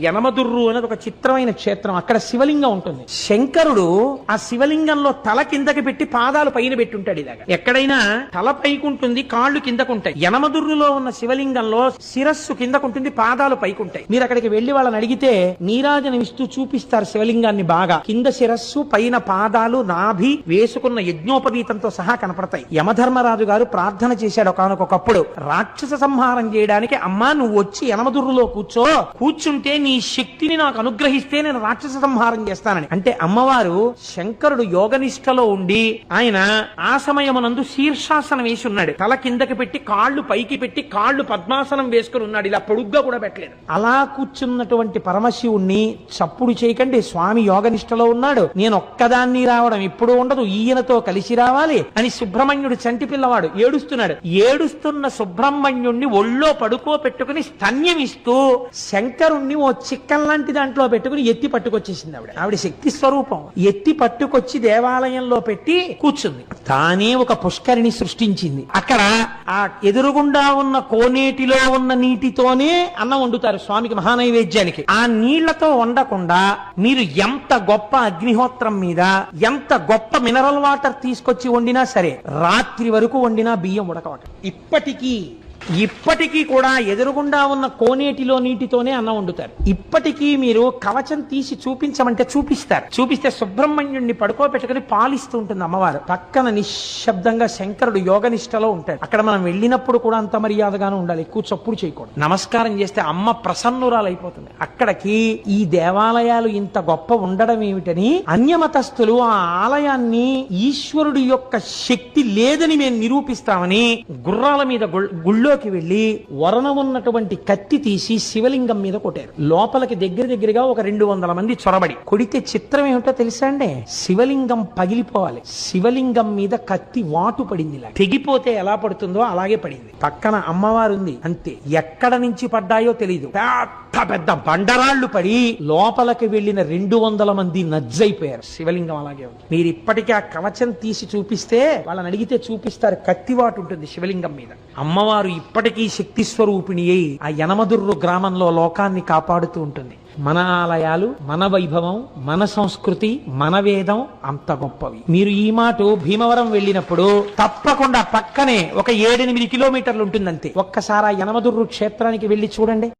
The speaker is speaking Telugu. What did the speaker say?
యనమదుర్రు అనేది ఒక చిత్రమైన క్షేత్రం. అక్కడ శివలింగం ఉంటుంది. శంకరుడు ఆ శివలింగంలో తల కిందకి పెట్టి పాదాలు పైన పెట్టి ఉంటాడు. ఇలాగా ఎక్కడైనా తల పైకుంటుంది, కాళ్ళు కిందకుంటాయి. యనమదుర్రులో ఉన్న శివలింగంలో శిరస్సు కిందకుంటుంది, పాదాలు పైకుంటాయి. మీరు అక్కడికి వెళ్లి వాళ్ళని అడిగితే నీరాజనం ఇస్తూ చూపిస్తారు శివలింగాన్ని. బాగా కింద శిరస్సు, పైన పాదాలు, నాభి, వేసుకున్న యజ్ఞోపవీతంతో సహా కనపడతాయి. యమధర్మరాజు గారు ప్రార్థన చేశాడు ఒకానొకప్పుడు, రాక్షస సంహారం చేయడానికి అమ్మా నువ్వు వచ్చి యనమదుర్రులో కూర్చుంటే నీ శక్తిని నాకు అనుగ్రహిస్తే నేను రాక్షస సంహారం చేస్తానని. అంటే అమ్మవారు శంకరుడు యోగనిష్టలో ఉండి ఆయన ఆ సమయమునందు శీర్షాసనం వేసి ఉన్నాడు. తల కిందకి పెట్టి కాళ్ళు పైకి పెట్టి కాళ్ళు పద్మాసనం వేసుకుని ఉన్నాడు. ఇలా పొడుగ్గా కూడా పెట్టలేదు. అలా కూర్చున్నటువంటి పరమశివుణ్ణి చప్పుడు చేయకండి, స్వామి యోగనిష్టలో ఉన్నాడు, నేను ఒక్కదాన్ని రావడం ఇప్పుడు ఉండదు, ఈయనతో కలిసి రావాలి అని సుబ్రహ్మణ్యుడు చంటి పిల్లవాడు ఏడుస్తున్నాడు. ఏడుస్తున్న సుబ్రహ్మణ్యుణ్ణి ఒళ్ళో పడుకోపెట్టుకుని స్తన్యమిస్తూ శంకరుణ్ణి ఓ చిక్కం లాంటి దాంట్లో పెట్టుకుని ఎత్తి పట్టుకొచ్చేసింది ఆవిడ. ఆవిడ శక్తి స్వరూపం. ఎత్తి పట్టుకొచ్చి దేవాలయంలో పెట్టి కూర్చుంది. తానే ఒక పుష్కరిణి సృష్టించింది. అక్కడ ఆ ఎదురుగుండా ఉన్న కోనేటిలో ఉన్న నీటితోనే అన్నం వండుతారు స్వామికి మహానైవేద్యానికి. ఆ నీళ్లతో వండకుండా మీరు ఎంత గొప్ప అగ్నిహోత్రం మీద ఎంత గొప్ప మినరల్ వాటర్ తీసుకొచ్చి వండినా సరే రాత్రి వరకు వండినా బియ్యం ఉడకవట. ఇప్పటికీ కూడా ఎదురుగుండా ఉన్న కోనేటిలో నీటితోనే అన్నం వండుతారు. ఇప్పటికీ మీరు కవచం తీసి చూపించమంటే చూపిస్తారు. చూపిస్తే సుబ్రహ్మణ్యుడిని పడుకోబెట్టుకుని పాలిస్తూ ఉంటుంది అమ్మవారు. పక్కన నిశ్శబ్దంగా శంకరుడు యోగనిష్టలో ఉంటాడు. అక్కడ మనం వెళ్ళినప్పుడు కూడా అంత మర్యాదగానే ఉండాలి, ఎక్కువ చప్పుడు చేయకూడదు. నమస్కారం చేస్తే అమ్మ ప్రసన్నురాలైపోతుంది. అక్కడికి ఈ దేవాలయాలు ఇంత గొప్ప ఉండడం ఏమిటని అన్యమతస్థులు ఆ ఆలయాన్ని ఈశ్వరుడి యొక్క శక్తి లేదని మేము నిరూపిస్తామని గుర్రాల మీద గుళ్ళో వెళ్లి వరణ ఉన్నటువంటి కత్తి తీసి శివలింగం మీద కొట్టారు. లోపలికి దగ్గరగా ఒక 200 మంది చొరబడి కొడితే చిత్రం ఏమిటో తెలుసా అండి? శివలింగం పగిలిపోవాలి. శివలింగం మీద కత్తి వాటు పడింది. తెగిపోతే ఎలా పడుతుందో అలాగే పడింది. పక్కన అమ్మవారు ఉంది, అంతే. ఎక్కడ నుంచి పడ్డాయో తెలియదు. పెద్ద బండరాళ్లు పడి లోపలికి వెళ్లిన 200 మంది నజ్జైపోయారు. శివలింగం అలాగే ఉంది. మీరు ఇప్పటికీ ఆ కవచం తీసి చూపిస్తే వాళ్ళని అడిగితే చూపిస్తారు, కత్తివాటు ఉంటుంది శివలింగం మీద. అమ్మవారు ఇప్పటికీ శక్తి స్వరూపిణి అయి ఆ యనమదుర్రు గ్రామంలో లోకాన్ని కాపాడుతూ ఉంటుంది. మన ఆలయాలు, మన వైభవం, మన సంస్కృతి, మన వేదం అంత గొప్పవి. మీరు ఈ మాట భీమవరం వెళ్ళినప్పుడు తప్పకుండా పక్కనే ఒక 7-8 కిలోమీటర్లు ఉంటుందంతే. ఒక్కసారి ఆ యనమదుర్రు క్షేత్రానికి వెళ్లి చూడండి.